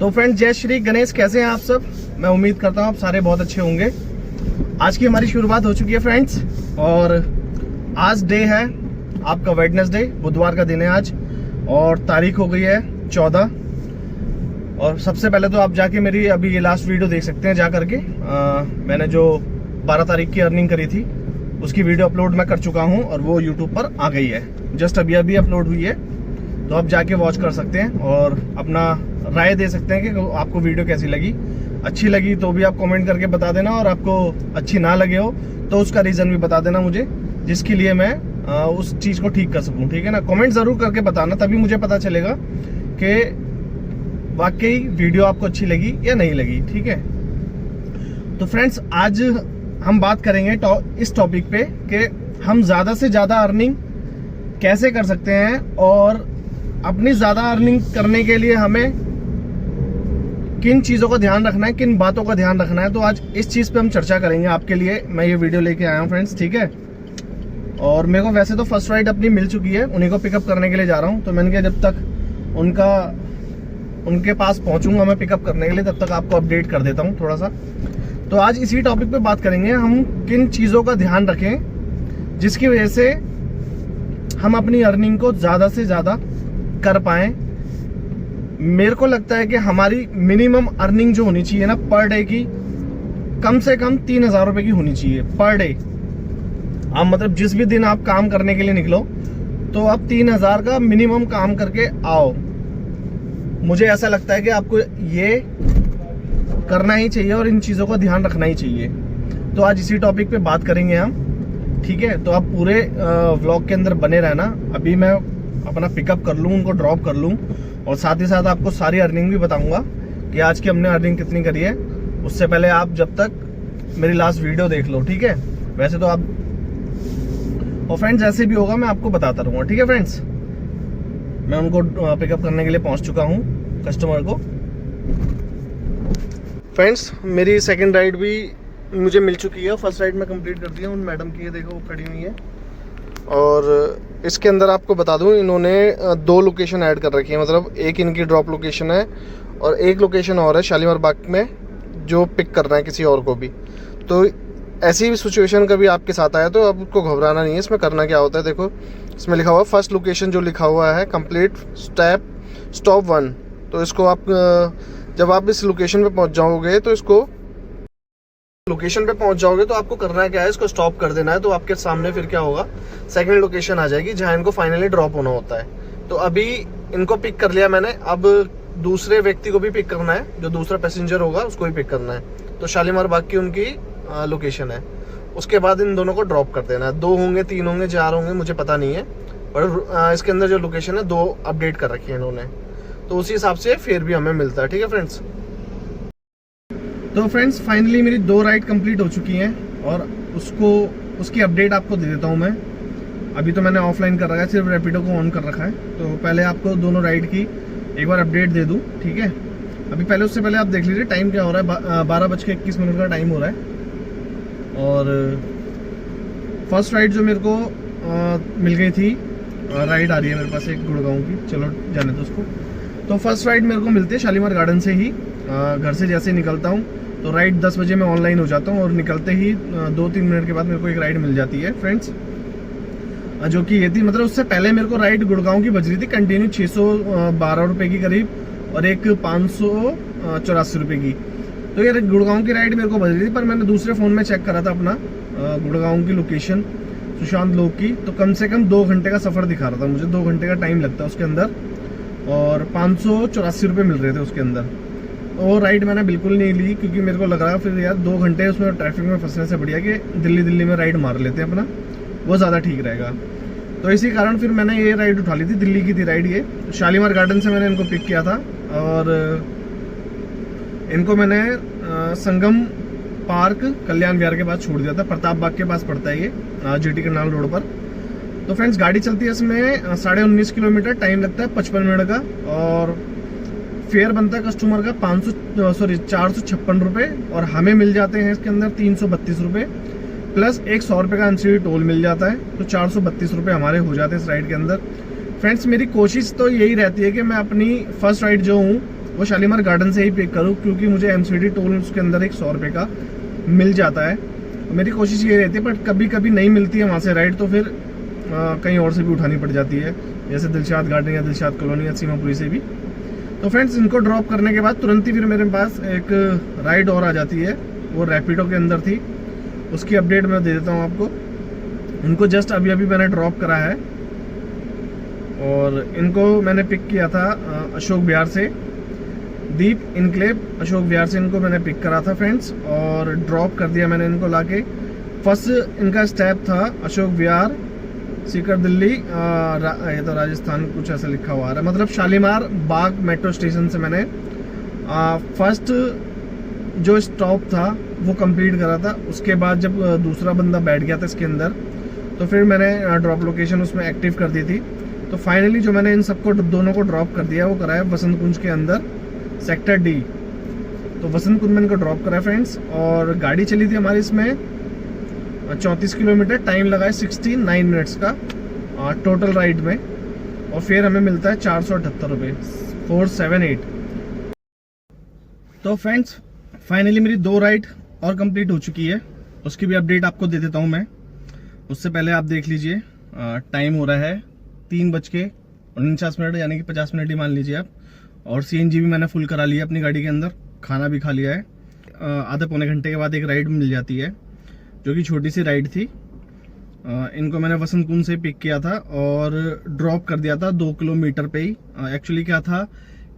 तो फ्रेंड्स, जय श्री गणेश। कैसे हैं आप सब? मैं उम्मीद करता हूँ आप सारे बहुत अच्छे होंगे। आज की हमारी शुरुआत हो चुकी है फ्रेंड्स, और आज डे है आपका वेडनेसडे, बुधवार का दिन है आज, और तारीख हो गई है 14। और सबसे पहले तो आप जाके मेरी अभी ये लास्ट वीडियो देख सकते हैं जा करके। मैंने जो 12 तारीख की अर्निंग करी थी उसकी वीडियो अपलोड मैं कर चुका हूँ और वो यूट्यूब पर आ गई है, जस्ट अभी अभी अपलोड हुई है। तो आप जाके वॉच कर सकते हैं और अपना राय दे सकते हैं कि आपको वीडियो कैसी लगी। अच्छी लगी तो भी आप कमेंट करके बता देना, और आपको अच्छी ना लगे हो तो उसका रीज़न भी बता देना मुझे, जिसके लिए मैं उस चीज़ को ठीक कर सकूं। ठीक है ना? कमेंट ज़रूर करके बताना, तभी मुझे पता चलेगा कि वाकई वीडियो आपको अच्छी लगी या नहीं लगी। ठीक है? तो फ्रेंड्स, आज हम बात करेंगे इस टॉपिक पे कि हम ज़्यादा से ज़्यादा अर्निंग कैसे कर सकते हैं, और अपनी ज़्यादा अर्निंग करने के लिए हमें किन चीज़ों का ध्यान रखना है, किन बातों का ध्यान रखना है। तो आज इस चीज़ पे हम चर्चा करेंगे। आपके लिए मैं ये वीडियो लेके आया हूँ फ्रेंड्स। ठीक है? और मेरे को वैसे तो फर्स्ट राइड अपनी मिल चुकी है, उन्हीं को पिकअप करने के लिए जा रहा हूँ। तो मैंने कहा जब तक उनके पास पहुँचूंगा मैं पिकअप करने के लिए, तब तक आपको अपडेट कर देता हूँ थोड़ा सा। तो आज इसी टॉपिक पे बात करेंगे हम किन चीज़ों का ध्यान रखें जिसकी वजह से हम अपनी अर्निंग को ज़्यादा से ज़्यादा कर पाएँ। मेरे को लगता है कि हमारी मिनिमम अर्निंग जो होनी चाहिए ना पर डे की, कम से कम 3,000 रुपये की होनी चाहिए पर डे। आप मतलब जिस भी दिन आप काम करने के लिए निकलो तो आप 3,000 का मिनिमम काम करके आओ। मुझे ऐसा लगता है कि आपको ये करना ही चाहिए और इन चीज़ों का ध्यान रखना ही चाहिए। तो आज इसी टॉपिक पे बात करेंगे हम। ठीक है? तो आप पूरे व्लॉग के अंदर बने रहना। अभी मैं अपना पिकअप कर लूँ, उनको ड्रॉप कर लूँ, और साथ ही साथ आपको सारी अर्निंग भी बताऊंगा कि आज की हमने अर्निंग कितनी करी है। उससे पहले आप जब तक मेरी लास्ट वीडियो देख लो। ठीक है? वैसे तो आप और फ्रेंड्स ऐसे भी होगा, मैं आपको बताता रहूँगा। ठीक है फ्रेंड्स? मैं उनको पिकअप करने के लिए पहुँच चुका हूँ, कस्टमर को। फ्रेंड्स, मेरी सेकेंड राइड भी मुझे मिल चुकी है। फर्स्ट राइड मैं कंप्लीट कर दी है। उन मैडम की देखो वो खड़ी हुई है, और इसके अंदर आपको बता दूं इन्होंने 2 लोकेशन ऐड कर रखी है। मतलब एक इनकी ड्रॉप लोकेशन है और एक लोकेशन और है शालीमार बाग में, जो पिक करना है किसी और को भी। तो ऐसी भी सिचुएशन कभी आपके साथ आया तो आपको घबराना नहीं है। इसमें करना क्या होता है, देखो इसमें लिखा हुआ है फर्स्ट लोकेशन, जो लिखा हुआ है कंप्लीट स्टॉप 1। तो इसको आप जब आप इस लोकेशन पे पहुंच जाओगे तो तो आपको करना क्या है, इसको स्टॉप कर देना है। तो आपके सामने फिर क्या होगा, सेकंड लोकेशन आ जाएगी जहां इनको फाइनली ड्रॉप होना होता है। तो अभी इनको पिक कर लिया मैंने, अब दूसरे व्यक्ति को भी पिक करना है, जो दूसरा पैसेंजर होगा उसको भी पिक करना है। तो शालीमार बाग की उनकी लोकेशन है। उसके बाद इन दोनों को ड्रॉप कर देना है। 2 होंगे, 3 होंगे, 4 होंगे, मुझे पता नहीं है, पर इसके अंदर जो लोकेशन है 2 अपडेट कर रखी है इन्होंने। तो उसी हिसाब से फेयर भी हमें मिलता है। ठीक है फ्रेंड्स? तो फ्रेंड्स, फाइनली मेरी 2 राइड कंप्लीट हो चुकी हैं, और उसकी अपडेट आपको दे देता हूं मैं। अभी तो मैंने ऑफलाइन कर रखा है, सिर्फ रैपिडो को ऑन कर रखा है। तो पहले आपको दोनों राइड की एक बार अपडेट दे दूं। ठीक है? अभी पहले उससे पहले आप देख लीजिए टाइम क्या हो रहा है। 12:21 का टाइम हो रहा है। और फर्स्ट राइड जो मेरे को मिल गई थी, राइड आ रही है मेरे पास एक गुड़गांव की, चलो जाने दो उसको। तो फर्स्ट राइड मेरे को मिलती है शालीमार गार्डन से ही। घर से जैसे निकलता हूँ तो राइड 10 बजे मैं ऑनलाइन हो जाता हूँ, और निकलते ही 2-3 मिनट के बाद मेरे को एक राइड मिल जाती है फ्रेंड्स, जो कि ये थी। मतलब उससे पहले मेरे को राइड गुड़गांव की बज रही थी कंटिन्यू 612 रुपये की करीब, और एक 584 रुपये की। तो ये गुड़गांव की राइड मेरे को बज रही थी, पर मैंने दूसरे फ़ोन में चेक करा था अपना गुड़गांव की लोकेशन, सुशांत लोक की। तो कम से कम 2 घंटे का सफ़र दिखा रहा था मुझे, 2 घंटे का टाइम लगता है उसके अंदर, और 584 रुपये मिल रहे थे उसके अंदर। वो राइड मैंने बिल्कुल नहीं ली, क्योंकि मेरे को लग रहा फिर यार 2 घंटे उसमें ट्रैफिक में फंसने से बढ़िया कि दिल्ली में राइड मार लेते हैं अपना, वो ज़्यादा ठीक रहेगा। तो इसी कारण फिर मैंने ये राइड उठा ली थी। दिल्ली की थी राइड ये। शालीमार गार्डन से मैंने इनको पिक किया था, और इनको मैंने संगम पार्क कल्याण विहार के पास छोड़ दिया था। प्रताप बाग के पास पड़ता है ये, GT करनाल रोड पर। तो फ्रेंड्स, गाड़ी चलती है इसमें 19.5 किलोमीटर, टाइम लगता है 55 मिनट का, और फेयर बनता है कस्टमर का 456 रुपये, और हमें मिल जाते हैं इसके अंदर 332 रुपये, प्लस एक 100 रुपये का एनसीडी टोल मिल जाता है। तो 432 रुपये हमारे हो जाते हैं इस राइड के अंदर। फ्रेंड्स, मेरी कोशिश तो यही रहती है कि मैं अपनी फर्स्ट राइड जो हूँ वो शालीमार गार्डन से ही पिक करूँ, क्योंकि मुझे एमसीडी टोल उसके अंदर एक 100 रुपये का मिल जाता है। मेरी कोशिश ये रहती है, बट कभी कभी नहीं मिलती है वहाँ से राइड, तो फिर कहीं और से भी उठानी पड़ जाती है, जैसे दिलशाद गार्डन या दिलशाद कॉलोनी या सीमापुरी से भी। तो फ्रेंड्स, इनको ड्रॉप करने के बाद तुरंत ही फिर मेरे पास एक राइड और आ जाती है, वो रैपिडो के अंदर थी, उसकी अपडेट मैं दे देता हूँ आपको। इनको जस्ट अभी अभी मैंने ड्रॉप करा है और इनको मैंने पिक किया था अशोक विहार से, दीप इनक्लेव अशोक विहार से इनको मैंने पिक करा था फ्रेंड्स, और ड्रॉप कर दिया मैंने इनको लाके। फर्स्ट इनका स्टेप था अशोक विहार, सीकर दिल्ली, ये तो राजस्थान कुछ ऐसा लिखा हुआ है, मतलब शालीमार बाग मेट्रो स्टेशन से मैंने फर्स्ट जो स्टॉप था वो कंप्लीट करा था। उसके बाद जब दूसरा बंदा बैठ गया था इसके अंदर, तो फिर मैंने ड्रॉप लोकेशन उसमें एक्टिव कर दी थी। तो फाइनली जो मैंने इन सबको दोनों को ड्रॉप कर दिया वो कराया वसंत कुंज के अंदर, सेक्टर डी। तो वसंत कुंज में इनको ड्रॉप करा फ्रेंड्स, और गाड़ी चली थी हमारी इसमें 34 किलोमीटर, टाइम लगा है 69 मिनट्स का टोटल राइड में, और फिर हमें मिलता है 478 रुपये, 478। तो फ्रेंड्स, फाइनली मेरी 2 राइड और कंप्लीट हो चुकी है, उसकी भी अपडेट आपको दे देता हूँ मैं। उससे पहले आप देख लीजिए, टाइम हो रहा है 3:49, यानी कि 50 मिनट ही मान लीजिए आप। और सीएनजी भी मैंने फुल करा लिया अपनी गाड़ी के अंदर, खाना भी खा लिया है। आधे पौने घंटे के बाद एक राइड मिल जाती है, जो कि छोटी सी राइड थी। इनको मैंने वसंत कुंज से पिक किया था और ड्रॉप कर दिया था 2 किलोमीटर पे ही। एक्चुअली क्या था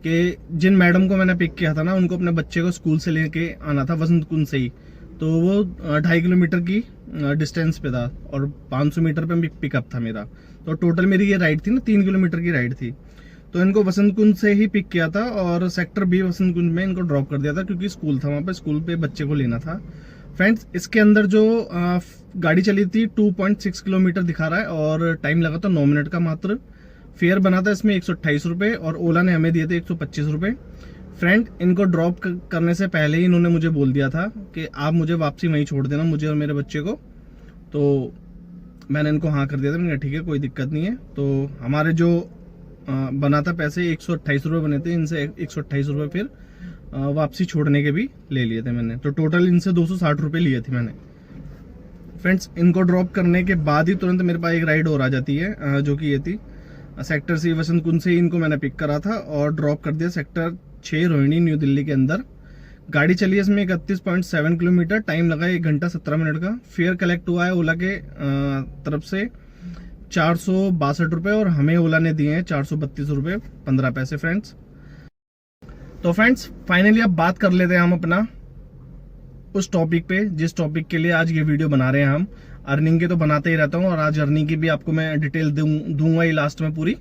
कि जिन मैडम को मैंने पिक किया था ना, उनको अपने बच्चे को स्कूल से लेके आना था वसंत कुंज से ही, तो वो 2.5 किलोमीटर की डिस्टेंस पे था और 500 मीटर पे पिकअप था मेरा। तो टोटल मेरी ये राइड थी ना 3 किलोमीटर की राइड थी। तो इनको वसंत कुंज से ही पिक किया था और सेक्टर बी वसंत कुंज में इनको ड्रॉप कर दिया था, क्योंकि स्कूल था वहाँ पे, स्कूल पे बच्चे को लेना था। फ्रेंड्स, इसके अंदर जो गाड़ी चली थी 2.6 किलोमीटर दिखा रहा है और टाइम लगा था 9 मिनट का मात्र। फेयर बना था इसमें 128 रुपये और ओला ने हमें दिए थे 125 रुपये। फ्रेंड, इनको ड्रॉप करने से पहले ही इन्होंने मुझे बोल दिया था कि आप मुझे वापसी वहीं छोड़ देना, मुझे और मेरे बच्चे को। तो मैंने इनको हाँ कर दिया था, मैंने कहा ठीक है कोई दिक्कत नहीं है। तो हमारे जो बना था पैसे 128 रुपये बने थे, इनसे 128 रुपये फिर वापसी छोड़ने के भी ले लिए थे मैंने। तो टोटल इनसे 260 रुपये लिए थे मैंने। फ्रेंड्स, इनको ड्रॉप करने के बाद ही तुरंत मेरे पास एक राइड और आ जाती है, जो कि ये थी सेक्टर सी वसंत कुंज से ही इनको मैंने पिक करा था और ड्रॉप कर दिया सेक्टर 6 रोहिणी न्यू दिल्ली के अंदर। गाड़ी चली है इसमें 31.7 किलोमीटर, टाइम लगा 1 घंटा 17 मिनट का। फेयर कलेक्ट हुआ है ओला के तरफ से 462 रुपये और हमें ओला ने दिए हैं 432 रुपये 15 पैसे। फ्रेंड्स, तो फ्रेंड्स फाइनली अब बात कर लेते हैं हम अपना उस टॉपिक पे जिस टॉपिक के लिए आज ये वीडियो बना रहे हैं हम। अर्निंग के तो बनाते ही रहता हूँ और आज अर्निंग की भी आपको मैं डिटेल दूंगा ही लास्ट में पूरी।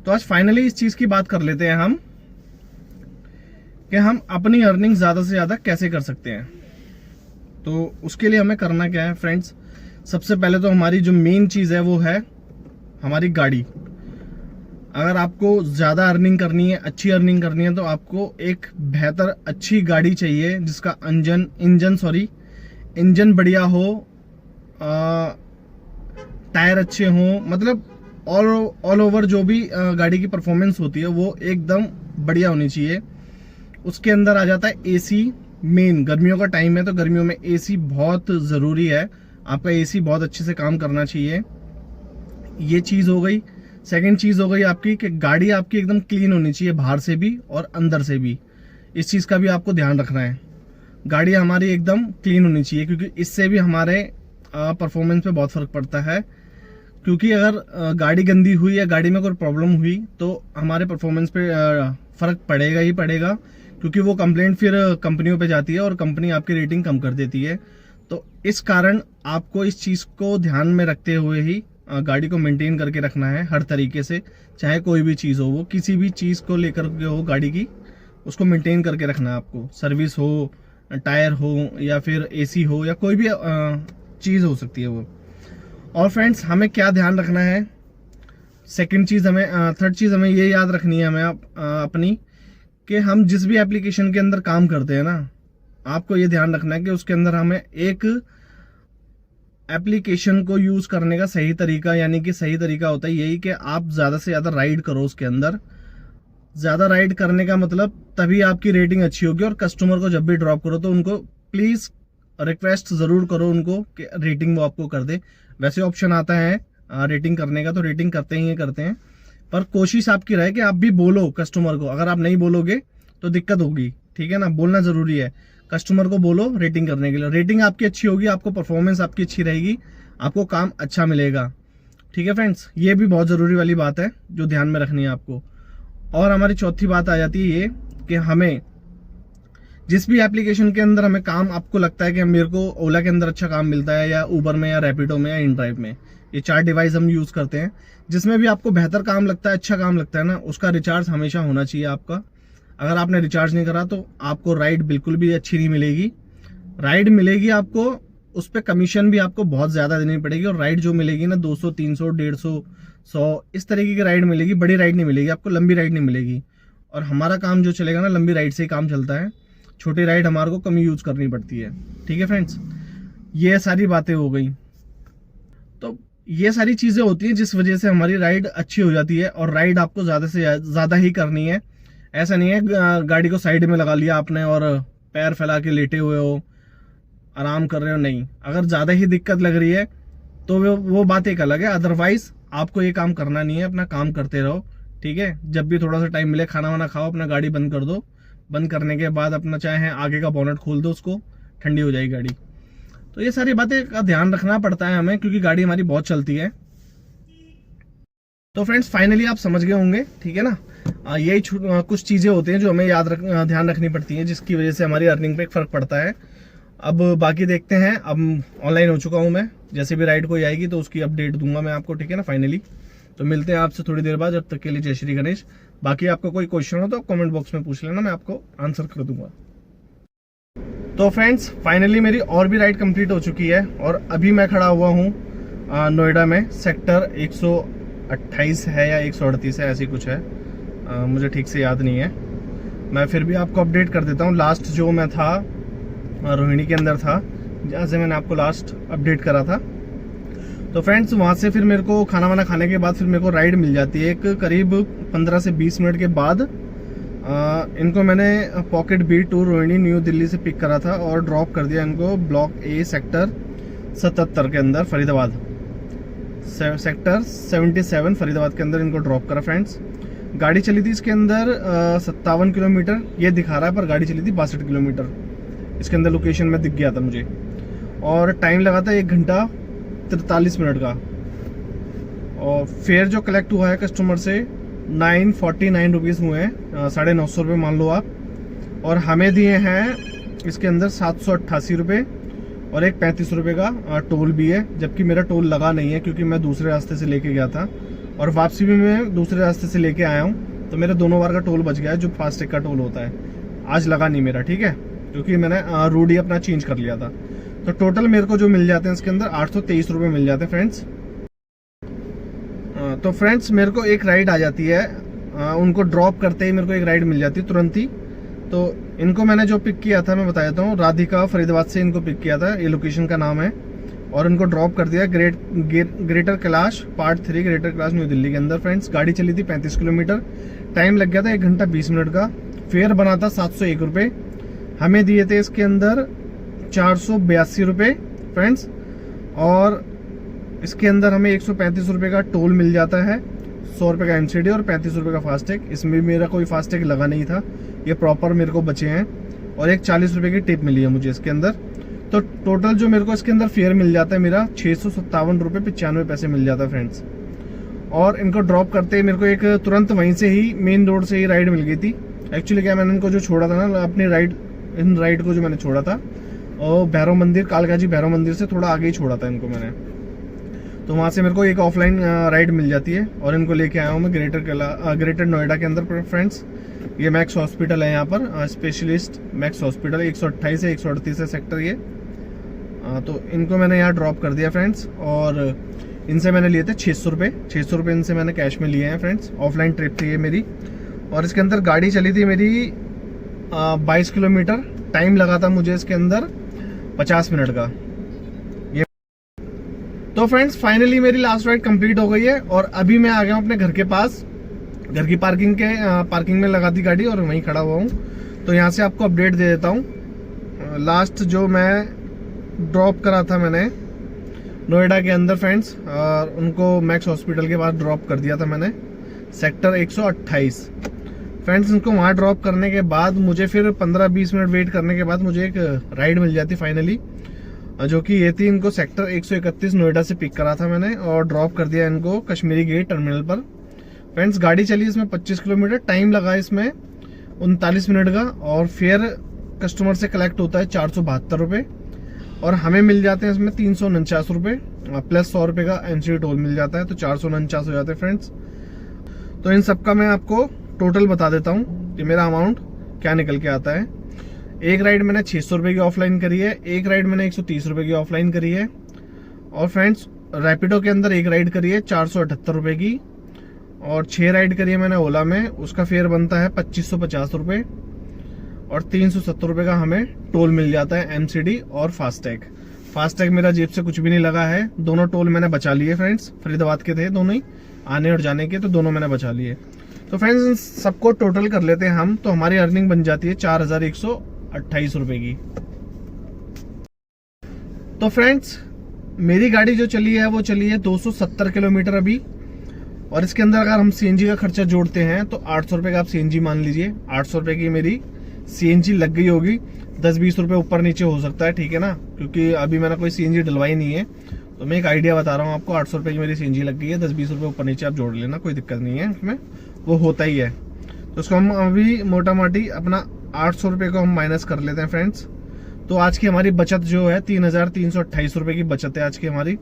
तो आज फाइनली इस चीज की बात कर लेते हैं हम कि हम अपनी अर्निंग ज्यादा से ज्यादा कैसे कर सकते हैं। तो उसके लिए हमें करना क्या है फ्रेंड्स, सबसे पहले तो हमारी जो मेन चीज है वो है हमारी गाड़ी। अगर आपको ज्यादा अर्निंग करनी है, अच्छी अर्निंग करनी है, तो आपको एक बेहतर अच्छी गाड़ी चाहिए जिसका इंजन बढ़िया हो, टायर अच्छे हों, मतलब ऑल ओवर जो भी गाड़ी की परफॉर्मेंस होती है वो एकदम बढ़िया होनी चाहिए। उसके अंदर आ जाता है एसी। मेन गर्मियों का टाइम है तो गर्मियों में एसी बहुत जरूरी है, आपका एसी बहुत अच्छे से काम करना चाहिए। ये चीज हो गई। सेकंड चीज हो गई आपकी कि गाड़ी आपकी एकदम क्लीन होनी चाहिए, बाहर से भी और अंदर से भी। इस चीज का भी आपको ध्यान रखना है, गाड़ी हमारी एकदम क्लीन होनी चाहिए, क्योंकि इससे भी हमारे परफॉर्मेंस पे बहुत फर्क पड़ता है। क्योंकि अगर गाड़ी गंदी हुई या गाड़ी में कोई प्रॉब्लम हुई तो हमारे परफॉर्मेंस पे फर्क पड़ेगा ही पड़ेगा, क्योंकि वो कंप्लेंट फिर कंपनियों पे जाती है और कंपनी आपकी रेटिंग कम कर देती है। तो इस कारण आपको इस चीज को ध्यान में रखते हुए ही गाड़ी को मेंटेन करके रखना है हर तरीके से। चाहे कोई भी चीज हो, वो किसी भी चीज को लेकर के हो गाड़ी की, उसको मेंटेन करके रखना है आपको। सर्विस हो, टायर हो या फिर एसी हो या कोई भी चीज हो सकती है वो। और फ्रेंड्स, हमें क्या ध्यान रखना है, थर्ड चीज हमें ये याद रखनी है हमें अपनी, कि हम जिस भी एप्लीकेशन के अंदर काम करते हैं ना, आपको ये ध्यान रखना है कि उसके अंदर हमें एक एप्लीकेशन को यूज करने का सही तरीका, यानी कि सही तरीका होता है यही कि आप ज्यादा से ज्यादा राइड करो उसके अंदर। ज़्यादा राइड करने का मतलब तभी आपकी रेटिंग अच्छी होगी। और कस्टमर को जब भी ड्रॉप करो तो उनको प्लीज़ रिक्वेस्ट ज़रूर करो उनको कि रेटिंग वो आपको कर दे। वैसे ऑप्शन आता है रेटिंग करने का, तो रेटिंग करते ही करते हैं, पर कोशिश आपकी रहे कि आप भी बोलो कस्टमर को। अगर आप नहीं बोलोगे तो दिक्कत होगी, ठीक है ना। बोलना ज़रूरी है, कस्टमर को बोलो रेटिंग करने के लिए। रेटिंग आपकी अच्छी होगी, आपको परफॉर्मेंस आपकी अच्छी रहेगी, आपको काम अच्छा मिलेगा, ठीक है फ्रेंड्स। ये भी बहुत ज़रूरी वाली बात है जो ध्यान में रखनी है आपको। और हमारी चौथी बात आ जाती है ये कि हमें जिस भी एप्लीकेशन के अंदर हमें काम आपको लगता है कि मेरे को ओला के अंदर अच्छा काम मिलता है, या उबर में, या रैपिडो में, या इनड्राइव में, ये 4 डिवाइस हम यूज़ करते हैं, जिसमें भी आपको बेहतर काम लगता है, अच्छा काम लगता है ना, उसका रिचार्ज हमेशा होना चाहिए आपका। अगर आपने रिचार्ज नहीं करा तो आपको राइड बिल्कुल भी अच्छी नहीं मिलेगी। राइड मिलेगी आपको, उस पर कमीशन भी आपको बहुत ज़्यादा देनी पड़ेगी, और राइड जो मिलेगी ना 200, 300, 150, 100 इस तरीके की राइड मिलेगी, बड़ी राइड नहीं मिलेगी आपको, लंबी राइड नहीं मिलेगी। और हमारा काम जो चलेगा ना, लंबी राइड से ही काम चलता है, छोटी राइड हमारे को कम यूज़ करनी पड़ती है, ठीक है फ्रेंड्स। ये सारी बातें हो गई। तो ये सारी चीज़ें होती हैं जिस वजह से हमारी राइड अच्छी हो जाती है। और राइड आपको ज़्यादा से ज़्यादा ही करनी है। ऐसा नहीं है गाड़ी को साइड में लगा लिया आपने और पैर फैला के लेटे हुए हो, आराम कर रहे हो, नहीं। अगर ज़्यादा ही दिक्कत लग रही है तो वो बात एक अलग है। अदरवाइज आपको ये काम करना नहीं है, अपना काम करते रहो, ठीक है। जब भी थोड़ा सा टाइम मिले, खाना वाना खाओ, अपना गाड़ी बंद कर दो। बंद करने के बाद अपना चाहे आगे का बोनट खोल दो, उसको ठंडी हो जाएगी गाड़ी। तो ये सारी बातें का ध्यान रखना पड़ता है हमें, क्योंकि गाड़ी हमारी बहुत चलती है। तो फ्रेंड्स फाइनली आप समझ गए होंगे, ठीक है ना। यही कुछ चीज़ें होती हैं जो हमें ध्यान रखनी पड़ती हैं, जिसकी वजह से हमारी अर्निंग पे एक फ़र्क पड़ता है। अब बाकी देखते हैं। अब ऑनलाइन हो चुका हूँ मैं, जैसे भी राइड कोई आएगी तो उसकी अपडेट दूंगा मैं आपको, ठीक है ना फाइनली। तो मिलते हैं आपसे थोड़ी देर बाद, जब तक के लिए जय श्री गणेश। बाकी आपको कोई क्वेश्चन हो तो कमेंट बॉक्स में पूछ लेना, मैं आपको आंसर कर दूंगा। तो फ्रेंड्स फाइनली मेरी और भी राइड कंप्लीट हो चुकी है, और अभी मैं खड़ा हुआ हूँ नोएडा में। सेक्टर 128 है या 138 है, ऐसी कुछ है, मुझे ठीक से याद नहीं है। मैं फिर भी आपको अपडेट कर देता हूँ। लास्ट जो मैं था रोहिणी के अंदर था, जहाँ से मैंने आपको लास्ट अपडेट करा था। तो फ्रेंड्स वहाँ से फिर मेरे को खाना वाना खाने के बाद फिर मेरे को राइड मिल जाती है एक करीब 15 से 20 मिनट के बाद। इनको मैंने pocket B2 Rohini new Delhi से पिक करा था और ड्रॉप कर दिया इनको ब्लॉक A सेक्टर 77 के अंदर, फरीदाबाद सेक्टर 77 फरीदाबाद के अंदर इनको ड्रॉप करा फ्रेंड्स। गाड़ी चली थी इसके अंदर 57 किलोमीटर ये दिखा रहा है, पर गाड़ी चली थी 62 किलोमीटर इसके अंदर, लोकेशन में दिख गया था मुझे। और टाइम लगा था 1 घंटा 43 मिनट का। और फेयर जो कलेक्ट हुआ है कस्टमर से 949 रुपीज़ हुए हैं, 950 रुपये मान लो आप। और हमें दिए हैं इसके अंदर 788 रुपये, और एक 35 रुपये का टोल भी है, जबकि मेरा टोल लगा नहीं है क्योंकि मैं दूसरे रास्ते से लेके गया था, और वापसी भी मैं दूसरे रास्ते से लेके आया हूँ। तो मेरे दोनों बार का टोल बच गया है, जो फास्टैग का टोल होता है। आज लगा नहीं मेरा, ठीक है, क्योंकि मैंने रूट ही अपना चेंज कर लिया था। तो टोटल मेरे को जो मिल जाते हैं इसके अंदर 823 रुपये मिल जाते हैं फ्रेंड्स। तो फ्रेंड्स मेरे को एक राइड आ जाती है, उनको ड्रॉप करते ही मेरे को एक राइड मिल जाती है तुरंत ही। तो इनको मैंने जो पिक किया था मैं बता देता हूँ, राधिका फरीदाबाद से इनको पिक किया था, ये लोकेशन का नाम है। और इनको ड्रॉप कर दिया greater Kailash part 3 greater Kailash new Delhi के अंदर फ्रेंड्स। गाड़ी चली थी 35 किलोमीटर, टाइम लग गया था 1 घंटा 20 मिनट का। फेयर बना था 701 रुपये, हमें दिए थे इसके अंदर 482 रुपये फ्रेंड्स। और इसके अंदर हमें 135 रुपये का टोल मिल जाता है, 100 रुपये का MCD और 35 रुपये का फास्टैग। इसमें मेरा कोई फास्टैग लगा नहीं था, ये प्रॉपर मेरे को बचे हैं। और एक 40 रुपये की टिप मिली है मुझे इसके अंदर। तो टोटल जो मेरे को इसके अंदर फेयर मिल जाता है मेरा 657 रुपये 95 पैसे मिल जाता है फ्रेंड्स। और इनको ड्रॉप करते ही मेरे को एक तुरंत वहीं से ही मेन रोड से ही राइड मिल गई थी। एक्चुअली क्या, मैंने इनको जो छोड़ा था ना अपनी इन राइड को जो मैंने छोड़ा था, और भैरव मंदिर, कालका जी भैरव मंदिर से थोड़ा आगे ही छोड़ा था इनको मैंने। तो वहाँ से मेरे को एक ऑफलाइन राइड मिल जाती है, और इनको लेके आया हूँ मैं ग्रेटर नोएडा के अंदर फ्रेंड्स। ये मैक्स हॉस्पिटल है यहाँ पर, स्पेशलिस्ट मैक्स हॉस्पिटल 128 से 138 है सेक्टर ये। तो इनको मैंने यहाँ ड्रॉप कर दिया फ्रेंड्स। और इनसे मैंने लिए थे 600 रुपये, 600 रुपये इनसे मैंने कैश में लिए हैं फ्रेंड्स। ऑफलाइन ट्रिप थी ये मेरी, और इसके अंदर गाड़ी चली थी मेरी 22 किलोमीटर, टाइम लगा था मुझे इसके अंदर 50 मिनट का ये। तो फ्रेंड्स फाइनली मेरी लास्ट राइड कंप्लीट हो गई है, और अभी मैं आ गया हूँ अपने घर के पास। घर की पार्किंग में लगा दी गाड़ी और वहीं खड़ा हुआ हूँ। तो यहाँ से आपको अपडेट दे देता हूँ। लास्ट जो मैं ड्रॉप करा था मैंने नोएडा के अंदर फ्रेंड्स, उनको मैक्स हॉस्पिटल के पास ड्रॉप कर दिया था मैंने, सेक्टर 128 फ्रेंड्स। उनको वहाँ ड्रॉप करने के बाद मुझे फिर 15-20 मिनट वेट करने के बाद मुझे एक राइड मिल जाती फाइनली, जो कि ये थी। इनको सेक्टर 131 नोएडा से पिक करा था मैंने और ड्रॉप कर दिया इनको कश्मीरी गेट टर्मिनल पर फ्रेंड्स। गाड़ी चली इसमें 25 किलोमीटर, टाइम लगा इसमें 39 मिनट का, और फेयर कस्टमर से कलेक्ट होता है 472 रुपये, और हमें मिल जाते हैं इसमें 349 रुपये प्लस 100 रुपये का एमसीडी टोल मिल जाता है, तो 449 हो जाते हैं फ्रेंड्स। तो इन सब का मैं आपको टोटल बता देता हूँ कि मेरा अमाउंट क्या निकल के आता है। एक राइड मैंने 600 रुपये की ऑफलाइन करी है, एक राइड मैंने 130 रुपये की ऑफलाइन करी है, और फ्रेंड्स रैपिडो के अंदर एक राइड करी है 478 रुपये की, और 6 राइड करी है मैंने ओला में, उसका फेयर बनता है 2550 रुपये, और 370 रुपये का हमें टोल मिल जाता है एमसीडी और फास्टैग मेरा जेब से कुछ भी नहीं लगा है। दोनों टोल मैंने बचा लिए फ्रेंड्स, फरीदाबाद के थे दोनों ही, आने और जाने के, तो दोनों मैंने बचा लिए। तो फ्रेंड्स सबको टोटल कर लेते हैं हम, तो हमारी अर्निंग बन जाती है 4128 रुपये की। तो फ्रेंड्स मेरी गाड़ी जो चली है वो चली है 270 किलोमीटर अभी, और इसके अंदर अगर हम सीएनजी का खर्चा जोड़ते हैं तो 800 रुपये का आप सीएनजी मान लीजिए। 800 रुपये की मेरी सीएनजी लग गई होगी, 10-20 रुपये ऊपर नीचे हो सकता है, ठीक है ना, क्योंकि अभी मैंने कोई सीएनजी डलवाई नहीं है। तो मैं एक आइडिया बता रहा हूँ आपको, 800 रुपये की मेरी सीएनजी लग गई है, 10-20 रुपये ऊपर नीचे आप जोड़ लेना, कोई दिक्कत नहीं है उसमें, वो होता ही है। तो उसको हम अभी मोटा मोटी अपना 800 रुपये को हम माइनस कर लेते हैं फ्रेंड्स। तो आज की हमारी बचत जो है 3328 रुपये की बचत है आज की हमारी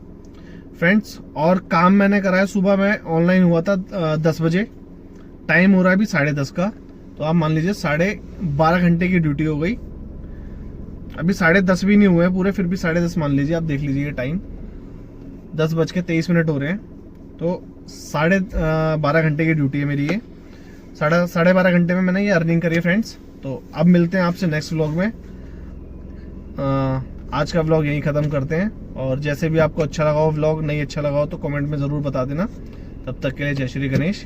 फ्रेंड्स। और काम मैंने करा है, सुबह मैं ऑनलाइन हुआ था 10 बजे, टाइम हो रहा है अभी 10:30 का, तो आप मान लीजिए 12.5 घंटे की ड्यूटी हो गई। अभी 10:30 भी नहीं हुए हैं पूरे, फिर भी 10:30 मान लीजिए, आप देख लीजिए टाइम 10:23 हो रहे हैं, तो 12.5 घंटे की ड्यूटी है मेरी ये। 12.5 घंटे में मैंने ये अर्निंग करी है फ्रेंड्स। तो अब मिलते हैं आपसे नेक्स्ट व्लॉग में। आज का व्लॉग यहीं ख़त्म करते हैं, और जैसे भी आपको अच्छा लगा हो व्लॉग, नहीं अच्छा लगा हो तो कमेंट में ज़रूर बता देना। तब तक के लिए जय श्री गणेश।